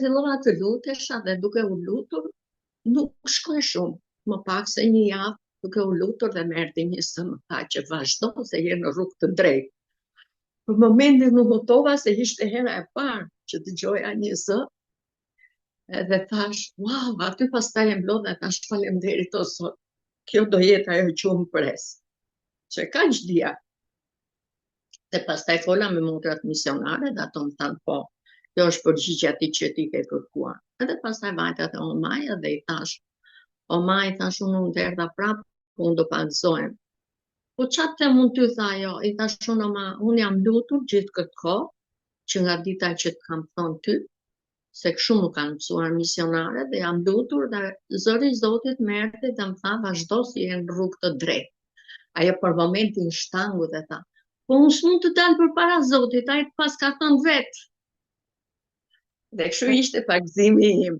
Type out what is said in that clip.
fillova të lutesha dhe duke u lutur, nuk shkoj shumë, më pak se një javë duke u lutur dhe më erdhi një zë më tha që vazhdo se je në rrugë të drejtë. Për momentin nuk kuptova se ishte hera e parë që dëgjoja një zë, edhe thash, wow, aty pastaj e mblodha, thash faleminderit o Zot. Kjo do jetë ajo që më pres. Që kaq dia. Dhe pastaj fola me motrat misionare dhe ato më thanë po, kjo është përgjigje atij që ti ke kërkuar. Edhe pastaj vajta te Omaja dhe i thash, Omaj, thash unë erdha prapë, unë do pagëzohem. Po çfarë të mund ty tha ajo? I thash unë jam lutur gjithë këtë kohë që nga dita që të kam thonë ty, se kështu më kanë mësuar misionare dhe jam lutur dhe zëri i Zotit më erdhi dhe më tha vazhdo si je në rrugë të drejtë. Ajo për momentin shtangu dhe tha, po unë s'mund të dal përpara Zotit, ai pas ka thënë vetë. Dhe kështu ishte pagëzimi im.